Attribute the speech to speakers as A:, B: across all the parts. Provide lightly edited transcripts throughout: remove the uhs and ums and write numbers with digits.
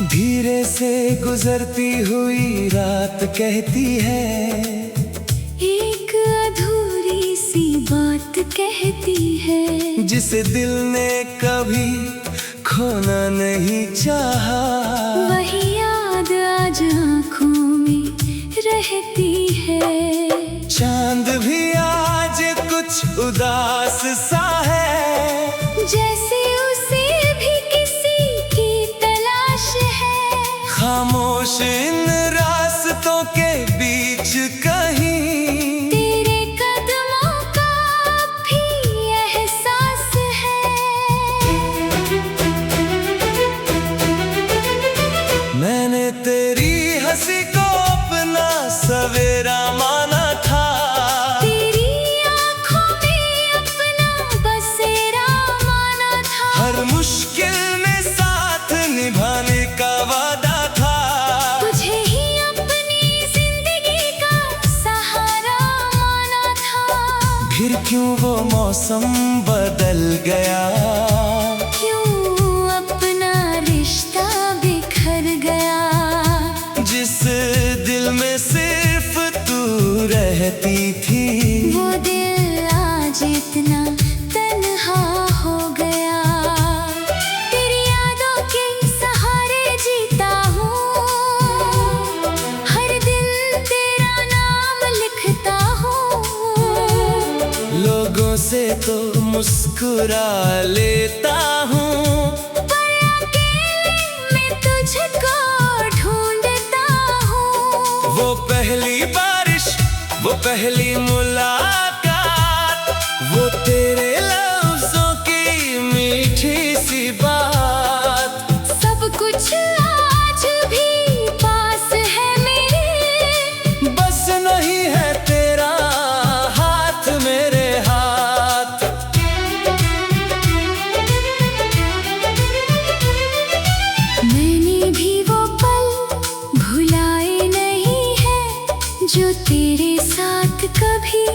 A: धीरे से गुजरती हुई रात कहती है,
B: एक अधूरी सी बात कहती है,
A: जिसे दिल ने कभी खोना नहीं चाहा।
B: वही याद आज आँखों में रहती है।
A: चांद भी आज कुछ उदास सा है,
B: जैसे उसे भी किसी की तलाश है।
A: खामोश इन रास्तों के बीच कहीं
B: तेरे कदमों का भी एहसास है।
A: मैंने तेरी हंसी को अपना सवेरा माना था,
B: तेरी आँखों में अपना बसेरा माना था।
A: हर मुश्किल में साथ निभाने का वादा था।
B: तुझे ही अपनी जिंदगी का सहारा माना था।
A: फिर क्यों वो मौसम बदल गया,
B: क्यों अपना रिश्ता बिखर गया।
A: जिस दिल में सिर्फ तू रहती थी,
B: वो दिल आज इतना तन्हा हो गया। तेरी यादों के सहारे जीता हूँ, हर दिन तेरा नाम लिखता हूँ।
A: लोगों से तो मुस्कुरा लेता हूँ,
B: पर अकेले में तुझको ढूंढता हूँ।
A: वो पहली बारिश, वो पहली मुलाकात, वो तेरे लफ्जों की मीठी सी बात।
B: सब कुछ आज भी पास है मेरे,
A: बस नहीं है तेरा हाथ मेरे हाथ।
B: मैंने भी वो पल भुलाए नहीं है, जो तेरे साथ कभी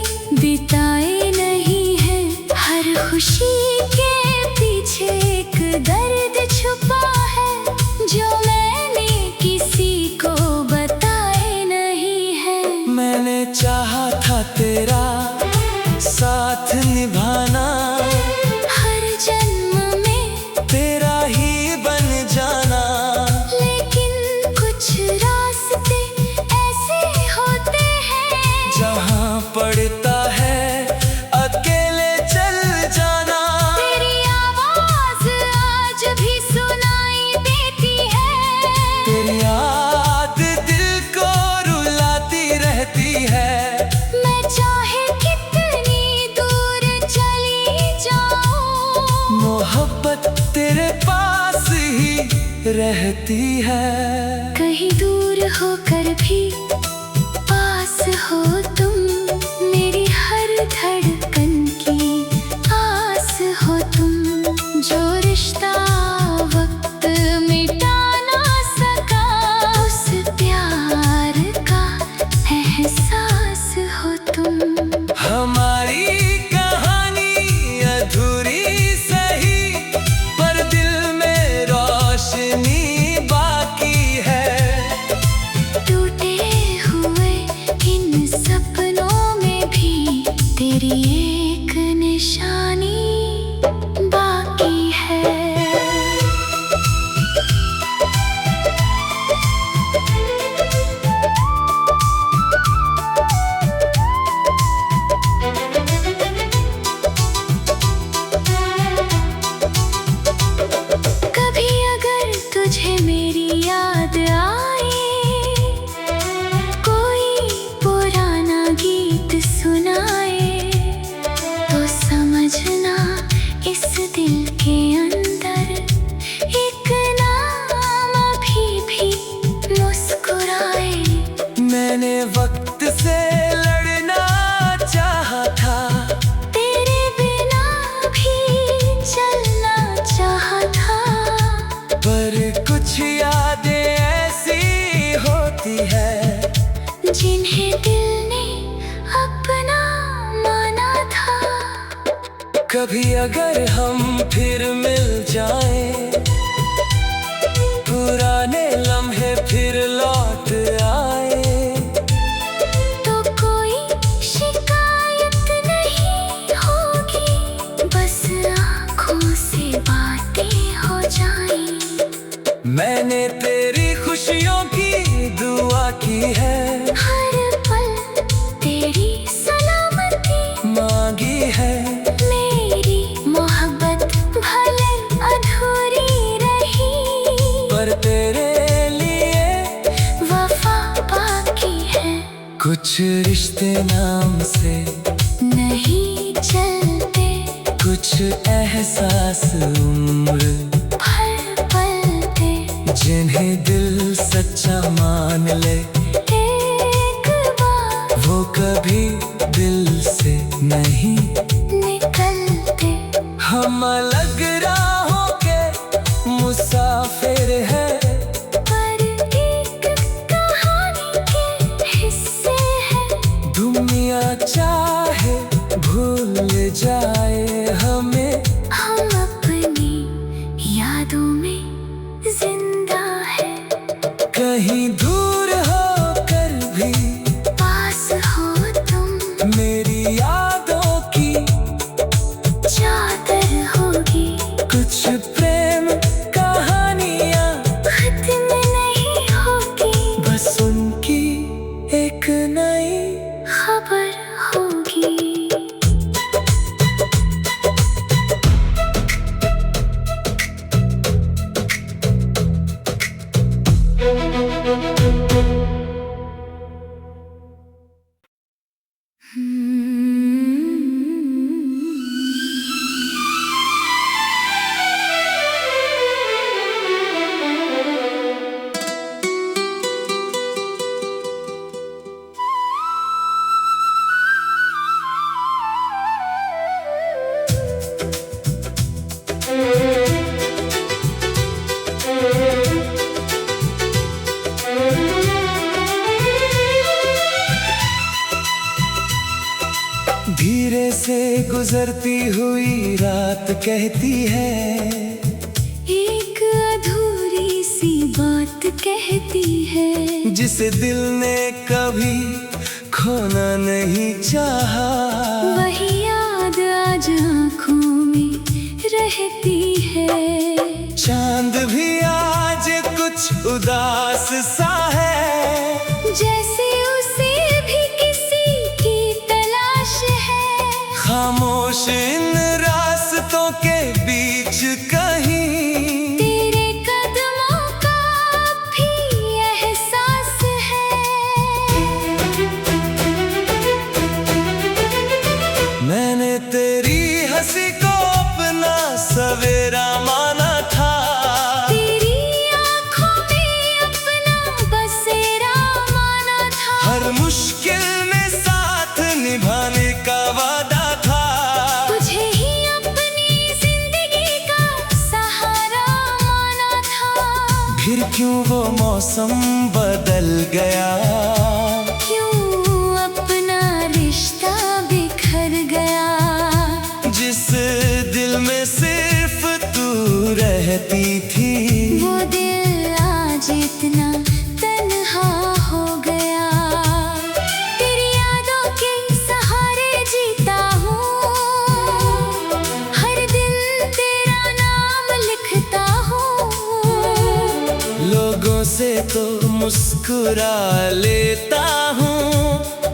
B: बिताए नहीं है। हर खुशी के पीछे एक दर्द छुपा है, जो मैंने किसी को बताए नहीं है।
A: मैंने चाहा था तेरा साथ निभाना,
B: हर जन्म में
A: तेरा ही बन जाना।
B: लेकिन कुछ रास्ते ऐसे होते हैं,
A: जहाँ पड़ता है अकेले चल जाना।
B: तेरी आवाज आज भी सुनाई देती है।
A: तेरी याद दिल को रुलाती रहती है।
B: मैं चाहे कितनी दूर चली जाऊं,
A: मोहब्बत तेरे पास ही रहती है।
B: कहीं दूर होकर भी पास हो तुम। मेरी हर धड़कन की आस हो तुम। जो रिश्ता वक्त मिटा ना सका, उस प्यार का एहसास हो तुम।
A: हमारी कहानी अधूरी सही, पर दिल में रोशनी बाकी है।
B: टूटे हुए इन सब
A: कभी अगर हम फिर मिल जाएं, पुराने लम्हे फिर लौट आए,
B: तो कोई शिकायत नहीं होगी, बस आँखों से बातें हो जाएं।
A: मैंने तेरी खुशियों की दुआ की है,
B: हर पल तेरी सलामती
A: मांगी है।
B: मेरी मोहब्बत भले अधूरी रही,
A: पर तेरे लिए
B: वफा बाकी है।
A: कुछ रिश्ते नाम से
B: नहीं चलते,
A: कुछ एहसास उम्र
B: भर पलते,
A: जिन्हें दिल सच्चा मान ले,
B: एक बार
A: वो कभी दिल से नहीं
B: निकलते।
A: हम अलग राहों के मुसाफिर हैं,
B: पर एक कहानी के हिस्से हैं।
A: दुनिया चाहे भूल जाए हमें,
B: हम अपनी यादों में जिंदा है।
A: कहीं दूर होकर भी
B: पास हो तुम,
A: मेरी यादों की
B: चादर होगी।
A: कुछ प्रेम कहानियाँ
B: खत्म नहीं होगी,
A: बस उनकी एक नई
B: खबर होगी।
A: धीरे से गुजरती हुई रात कहती है,
B: एक अधूरी सी बात कहती है,
A: जिसे दिल ने कभी खोना नहीं चाहा।
B: वही याद आज आँखों में रहती है।
A: चांद भी आज कुछ उदास सा है,
B: जैसे उसे भी किसी की तलाश है।
A: खामोश इन रास्तों के बीच कहीं
B: तेरे कदमों का भी एहसास है।
A: मैंने तेरी हंसी को अपना सवेरा माना था,
B: तेरी आँखों में अपना बसेरा माना था।
A: हर मुश्किल में साथ निभाने का वादा था।
B: तुझे ही अपनी जिंदगी का सहारा माना था।
A: फिर क्यों वो मौसम बदल गया,
B: क्यों अपना रिश्ता बिखर गया।
A: जिस दिल में सिर्फ तू रहती थी,
B: वो दिल आज इतना तन्हा हो गया। तेरी यादों के सहारे जीता हूँ, हर दिन तेरा नाम लिखता हूँ।
A: लोगों से तो मुस्कुरा लेता हूँ,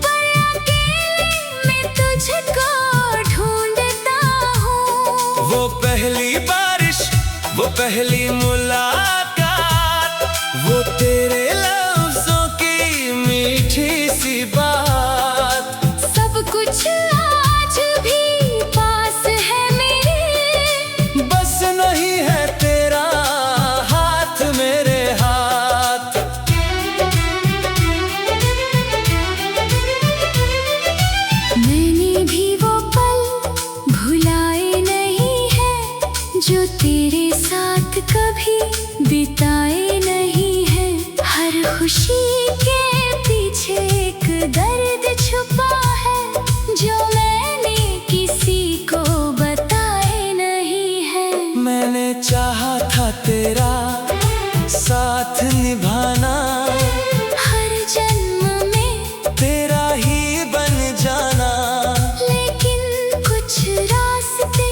B: पर अकेले में तुझको ढूंढता हूँ।
A: वो पहली बारिश, वो पहली मुलाकात, वो तेरे लफ्जों की मीठी सी बात,
B: सब कुछ आज भी पास है मेरे,
A: बस नहीं है तेरा हाथ मेरे हाथ।
B: मैंने भी वो पल भुलाए नहीं है, जो तेरे साथ कभी बिताए नहीं है। हर खुशी के पीछे एक दर्द छुपा है, जो मैंने किसी को बताया
A: तेरा साथ निभाना,
B: हर जन्म में
A: तेरा ही बन जाना।
B: लेकिन कुछ रास्ते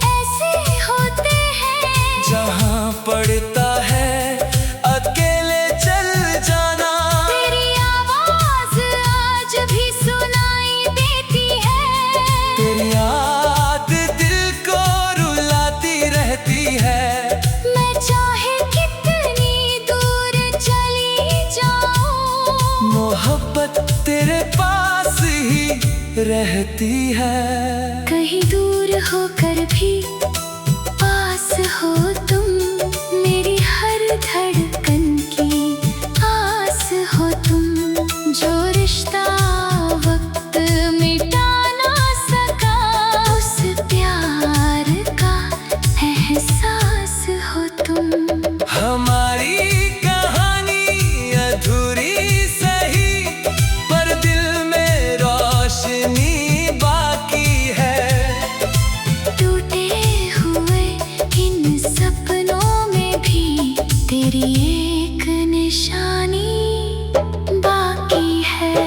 B: ऐसे होते हैं
A: जहाँ पड़ता है अकेले चल जाना।
B: तेरी आवाज आज भी सुनाई देती है,
A: तेरी याद दिल को रुलाती रहती है।
B: मैं चाहे कितनी दूर चली जाऊं,
A: मोहब्बत तेरे पास ही रहती है।
B: कहीं दूर होकर भी पास हो तुम, मेरी हर धड़कन की आस हो तुम। जो रिश्ता वक्त मिटा ना सका, उस प्यार का एहसास हो तुम।
A: हमारी कहानी अधूरी सही, पर दिल में रोशनी बाकी है।
B: टूटे हुए इन सपनों में भी तेरी एक निशानी बाकी है।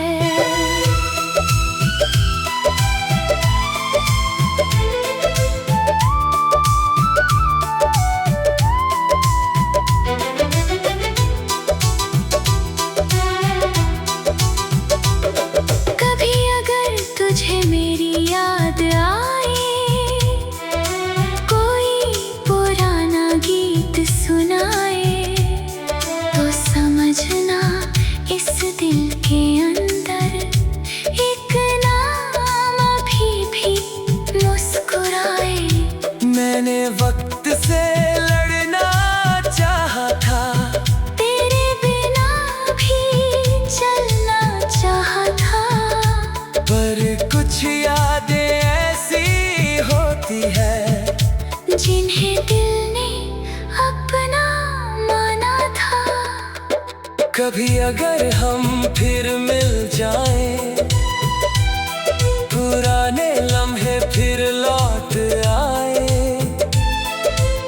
B: कभी अगर तुझे मेरी याद आए, कोई पुराना गीत सुनाए, तो समझना इस दिल के अंदर एक नाम अभी भी मुस्कुराए।
A: मैंने वक्त से लड़ना चाहा था,
B: तेरे बिना भी चलना चाहा था,
A: पर कुछ यादें ऐसी होती है
B: जिन्हें दिल ने अपना माना था।
A: कभी अगर हम फिर मिल जाएं, पुराने लम्हे फिर लौट आए,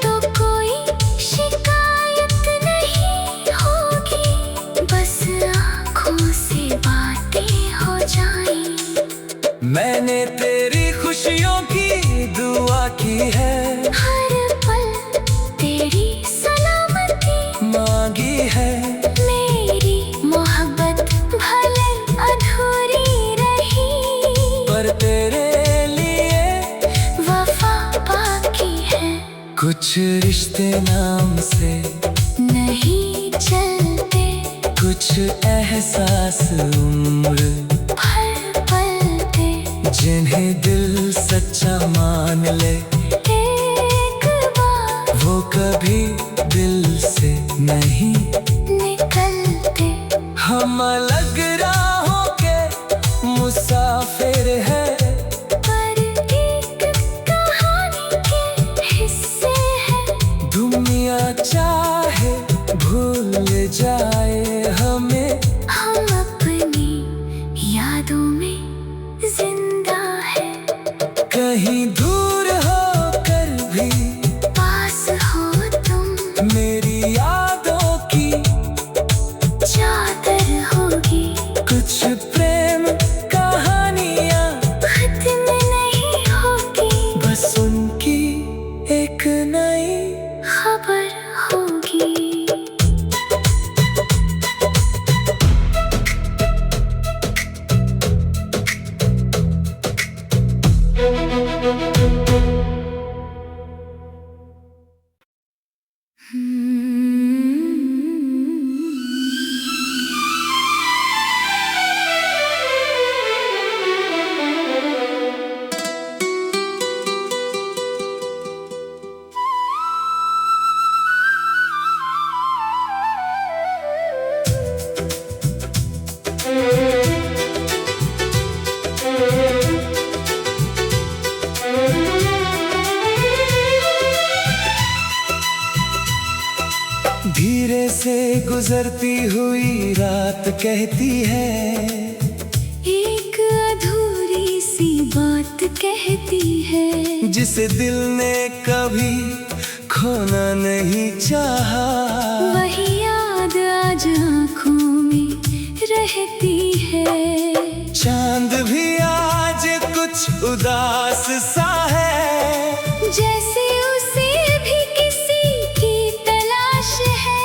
B: तो कोई शिकायत नहीं होगी, बस आँखों से बातें हो जाएं।
A: मैंने तेरी खुशियों की दुआ की है,
B: हर पल तेरी सलामती
A: मांगी है।
B: मेरी मोहब्बत भले अधूरी रही,
A: पर तेरे लिए
B: वफा बाकी है।
A: कुछ रिश्ते नाम से
B: नहीं चलते,
A: कुछ एहसास उम्र
B: हर पल पे
A: जिन्हें दिल सच्चा मान ले,
B: एक बार
A: वो कभी दिल से नहीं
B: निकलते।
A: हम अलग राहों के मुसाफिर हैं,
B: पर एक कहानी के हिस्से हैं।
A: दुनिया चाहे भूल जाए हमें,
B: हम अपनी यादों में जिंदा है।
A: कहीं दूर होकर भी
B: पास हो तुम,
A: मेरी यादों की
B: चादर होगी।
A: कुछ प्रेम कहानियाँ
B: खत्म नहीं होगी,
A: बस उनकी एक नई
B: खबर होगी।
A: धीरे से गुजरती हुई रात कहती है,
B: एक अधूरी सी बात कहती है।
A: जिसे दिल ने कभी खोना नहीं चाहा।
B: वही याद आज आँखों में रहती है।
A: चांद भी आज कुछ उदास सा है,
B: जैसे उसे भी किसी की तलाश है।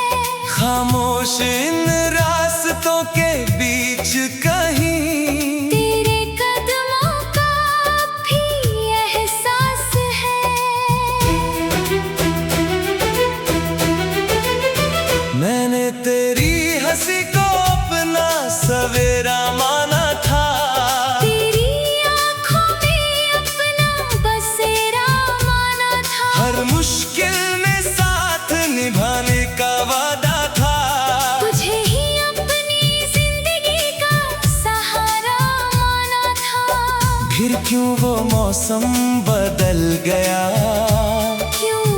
A: खामोश इन रास्तों के बीच कहीं
B: तेरे कदमों का भी एहसास है।
A: मैंने तेरी हंसी को अपना सवेरा माना था।
B: तेरी आँखों में अपना बसेरा माना था।
A: हर मुश्किल में साथ निभाने का वादा था।
B: तुझे ही अपनी जिंदगी का सहारा माना था।
A: फिर क्यों वो मौसम बदल गया,
B: क्यों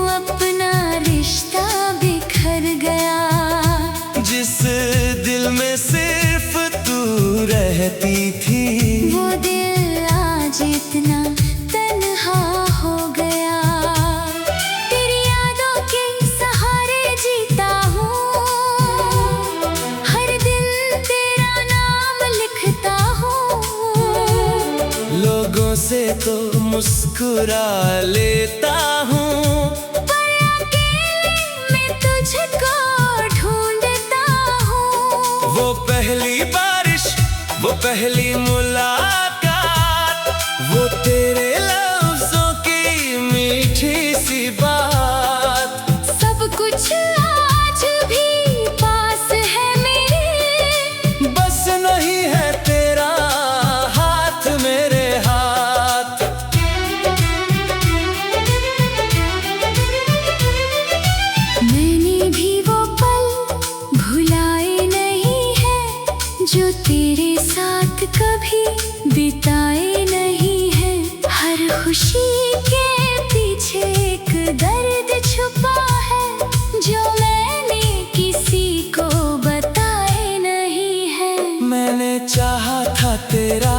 B: अपना रिश्ता बिखर गया।
A: जिस दिल में सिर्फ तू रहती थी,
B: वो दिल आज इतना तन्हा हो गया। तेरी यादों के सहारे जीता हूँ, हर दिल तेरा नाम लिखता हूँ।
A: लोगों से तो मुस्कुरा लेता हूँ,
B: पर अकेले में तुझको ढूंढता हूँ।
A: वो पहली बारिश, वो पहली मुलाकात, वो तेरे लफ्जों की मीठी सी बात।
B: सब कुछ आज भी पास है मेरे,
A: बस नहीं है तेरा हाथ मेरे हाथ।
B: मैंने भी वो पल भुलाए नहीं है, जो तेरे साथ कभी बिताए नहीं है। हर खुशी के पीछे एक दर्द छुपा है, जो मैंने किसी को बताए नहीं है।
A: मैंने चाहा था तेरा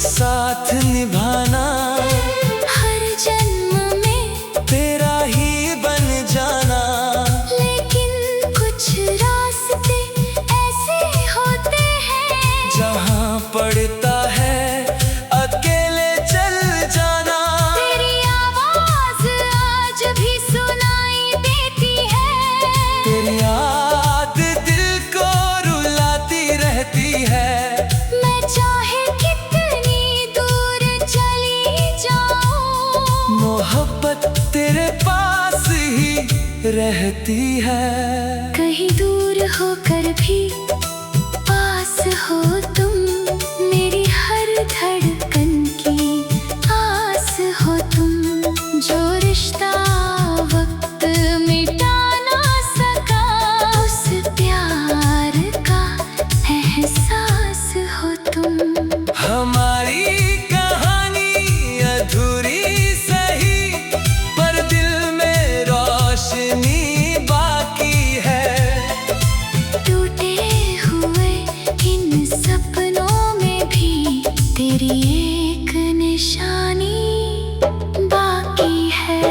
A: साथ निभाना,
B: हर जन्म में
A: तेरा ही बन जाना।
B: लेकिन कुछ रास्ते ऐसे होते हैं,
A: जहाँ पड़ता है अकेले चल जाना।
B: तेरी आवाज आज भी सुनाई देती है।
A: तेरी याद दिल को रुलाती रहती है।
B: मैं चाहे कितनी दूर चली जाऊं,
A: मोहब्बत तेरे पास ही रहती है।
B: कहीं दूर होकर भी पास हो तुम। मेरी हर धड़कन की आस हो तुम। जो रिश्ता वक्त मिटा ना सका, उस प्यार का एहसास हो तुम।
A: हमारी कहानी अधूरी सही, पर दिल में रोशनी बाकी है।
B: टूटे हुए इन सपनों में भी तेरी एक निशानी बाकी है।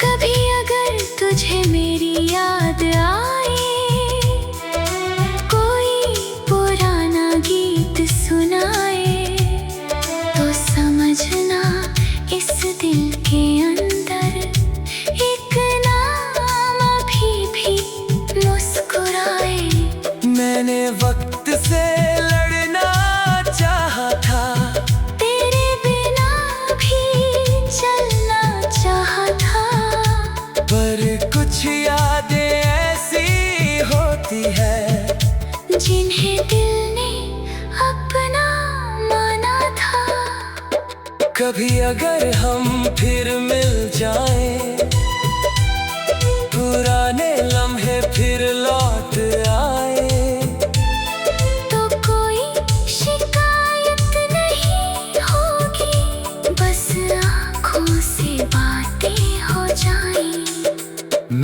B: कभी अगर तुझे मेरी याद आए, कोई पुराना गीत सुनाए, तो समझना इस दिल के अंदर एक नाम अभी भी मुस्कुराए।
A: मैंने वक्त से लड़ना चाहा था,
B: तेरे बिना भी चलना चाहा था।
A: पर कुछ यादें ऐसी होती है,
B: जिन्हें दिल ने अपना माना था।
A: कभी अगर हम फिर मिल जाएं, पुराने लम्हे फिर लौट आए,
B: तो कोई शिकायत नहीं होगी, बस आँखों से बातें हो जाएं।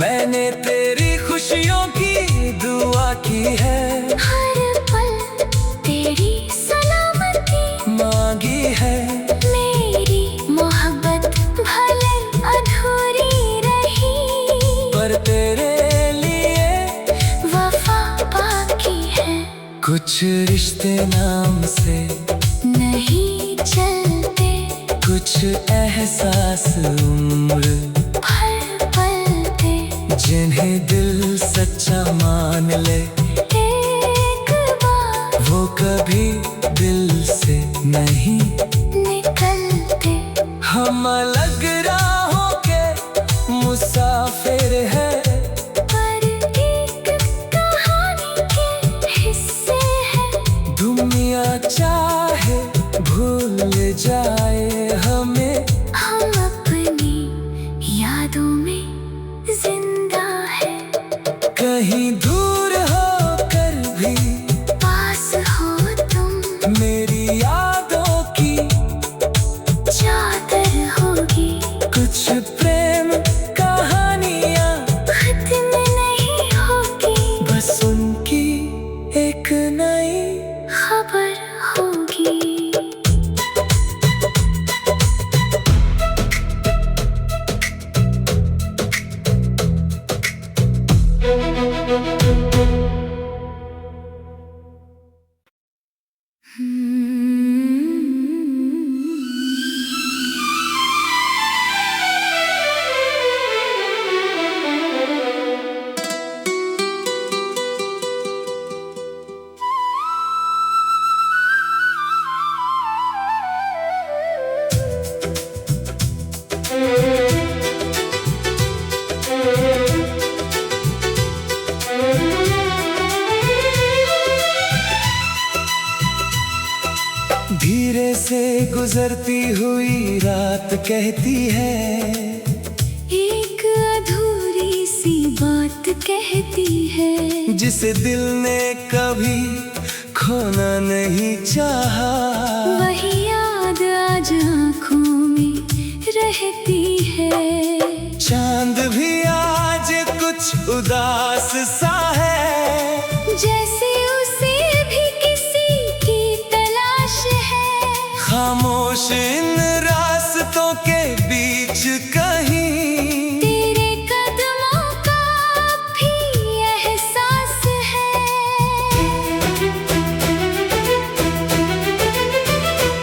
A: मैंने तेरी खुशियों की दुआ की है,
B: हर पल तेरी सलामती
A: मांगी है।
B: मेरी मोहब्बत भले अधूरी रही,
A: पर तेरे लिए
B: वफा बाकी है।
A: कुछ रिश्ते नाम से
B: नहीं चलते,
A: कुछ एहसास उम्र
B: भर पलते,
A: जिन्हें दिल सच्चा मान ले,
B: एक बार
A: वो कभी दिल से नहीं
B: निकलते।
A: हम अलग राहों के मुसाफिर हैं,
B: पर एक कहानी के हिस्से हैं।
A: दुनिया चाहे भूल जाए हमें,
B: हम अपनी यादों में जिंदा है।
A: कहीं दूर होकर भी
B: पास हो तुम,
A: मेरी यादों की
B: चादर होगी।
A: कुछ प्रेम कहानियाँ
B: खत्म नहीं होगी,
A: बस उनकी एक नई
B: खबर होगी।
A: धीरे से गुजरती हुई रात कहती है,
B: एक अधूरी सी बात कहती है।
A: जिसे दिल ने कभी खोना नहीं चाहा,
B: वही याद आज आँखों में रहती है।
A: चांद भी आज कुछ उदास सा है,
B: जैसे उसे भी किसी की तलाश है।
A: खामोश इन रास्तों के बीच कहीं
B: तेरे कदमों का भी एहसास है।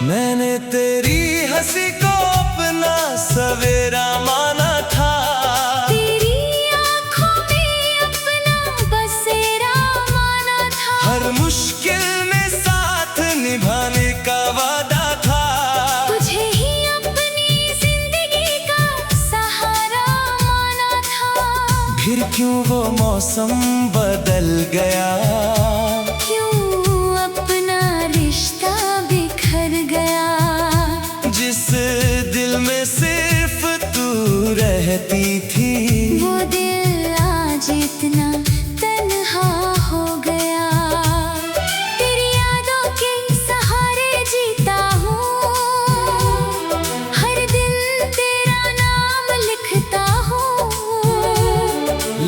A: मैंने तेरी हंसी को अपना सवेरा माना था,
B: तेरी आँखों में अपना बसेरा माना था।
A: हर मुश्किल में साथ निभाने का वादा था।
B: तुझे ही अपनी जिंदगी का सहारा माना था।
A: फिर क्यों वो मौसम बदल गया,
B: क्यों अपना रिश्ता बिखर गया।
A: जिस दिल में सिर्फ तू रहती थी,
B: वो दिल आज इतना तन्हा हो गया। तेरी यादों के सहारे जीता हूँ, हर दिल तेरा नाम लिखता हूँ।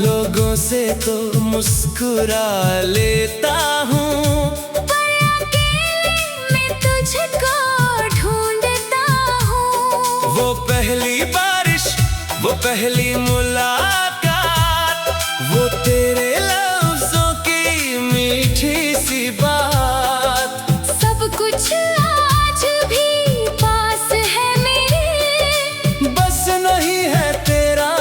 A: लोगों से तो मुस्कुरा लेता हूँ,
B: पर अकेले में तुझको ढूंढता हूँ।
A: वो पहली बारिश, वो पहली मुलाकात, वो तेरे लफ्जों की मीठी सी बात।
B: सब कुछ आज भी पास है मेरे,
A: बस नहीं है तेरा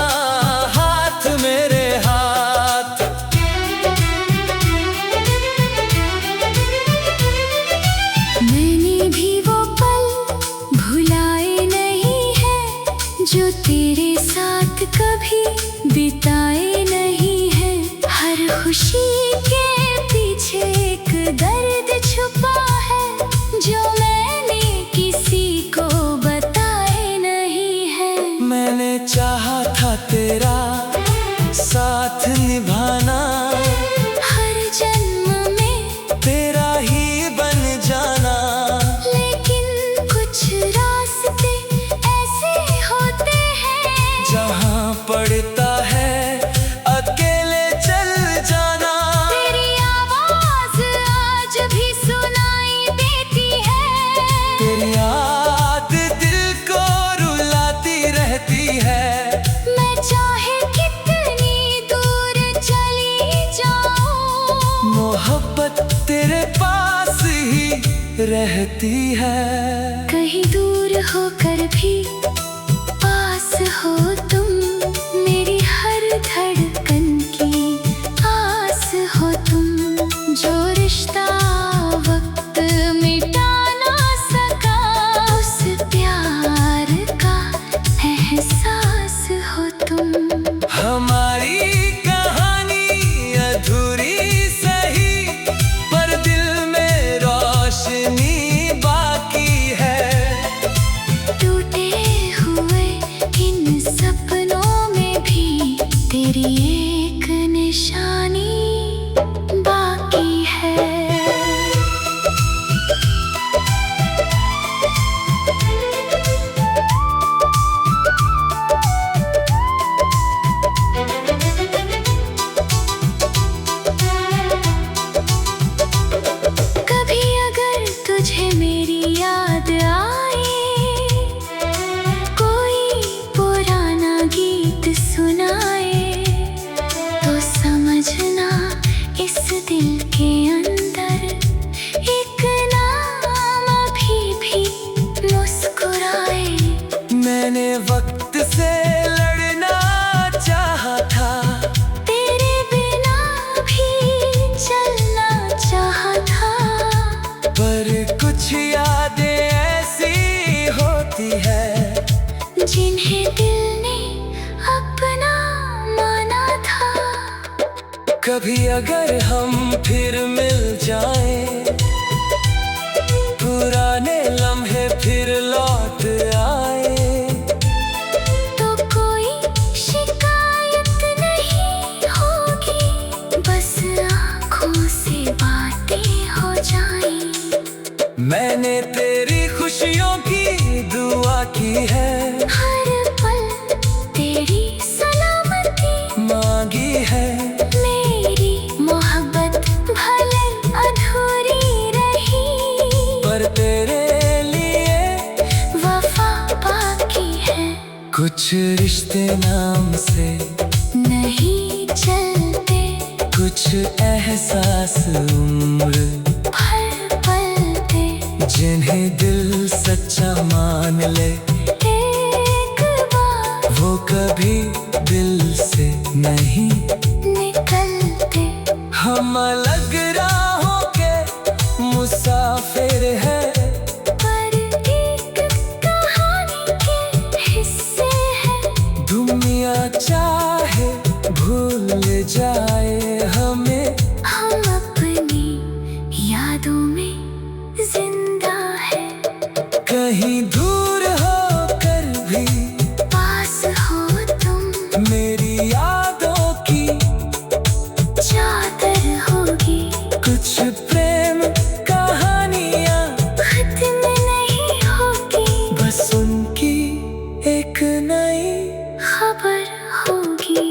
A: हाथ मेरे हाथ।
B: मैंने भी वो पल भुलाए नहीं है, जो तेरे साथ कभी
A: मोहब्बत तेरे पास ही रहती है।
B: कहीं दूर होकर भी पास हो तुम, मेरी हर धड़कन की आस हो तुम। जो रिश्ता वक्त मिटा ना सका, उस प्यार का एहसास हो तुम।
A: हमारी कहानी अधूरी सही, पर दिल में रोशनी बाकी है।
B: टूटे हुए इन सपनों में भी तेरी एक निशानी बाकी है। कभी अगर तुझे मेरी याद आए, कोई पुराना गीत सुनाए, तो समझना इस दिल के अंदर एक नाम अभी भी मुस्कुराए।
A: मैंने वक्त से लड़ना चाहा था,
B: तेरे बिना भी चलना चाहा था,
A: पर कुछ यादें ऐसी होती है
B: जिन्हें दिल ने अपना माना था।
A: कभी अगर हम फिर मिल जाएं, पुराने लम्हे फिर लौट आए,
B: तो कोई शिकायत नहीं होगी, बस आँखों से बातें हो जाएं।
A: मैंने तेरी खुशियों की दुआ की है,
B: हर पल तेरी सलामती
A: मांगी है।
B: मेरी मोहब्बत भले अधूरी रही,
A: पर तेरे लिए
B: वफा बाकी है।
A: कुछ रिश्ते नाम से
B: नहीं चलते,
A: कुछ एहसास उम्र
B: हर पल पे
A: जिन्हें दिल सच्चा मान ले,
B: एक बार
A: वो कभी दिल से नहीं
B: निकलते।
A: हम अलग राहों के मुसाफिर हैं,
B: पर एक कहानी के हिस्से हैं।
A: दुनिया चाहे भूल जाए हमें,
B: हम अपनी यादों में जिंदा है।
A: कहीं दूर होकर भी
B: पास हो तुम,
A: मेरी यादों की
B: चादर होगी।
A: कुछ प्रेम कहानियाँ
B: खत्म नहीं होगी,
A: बस उनकी एक नई
B: खबर होगी।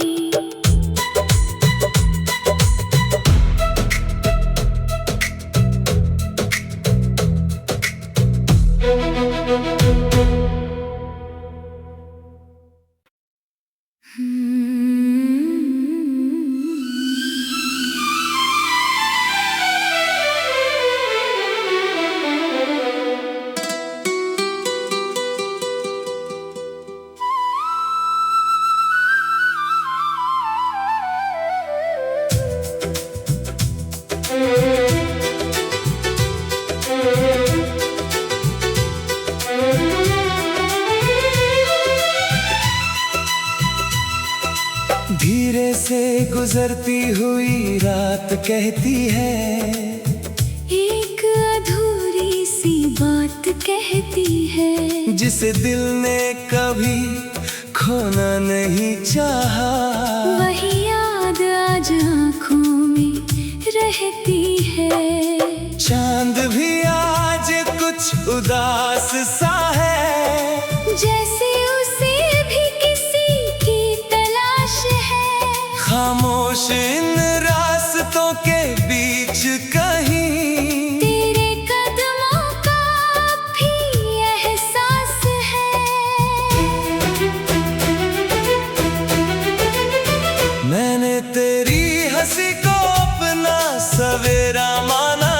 A: धीरे से गुजरती हुई रात कहती है,
B: एक अधूरी सी बात कहती है।
A: जिसे दिल ने कभी खोना नहीं चाहा,
B: वही याद आज आँखों में रहती है।
A: चांद भी आज कुछ उदास सा है,
B: जैसे उसे भी किसी की तलाश है।
A: खामोश इन रास्तों के बीच कहीं
B: तेरे कदमों का भी एहसास है।
A: मैंने तेरी हंसी को अपना अपना सवेरा माना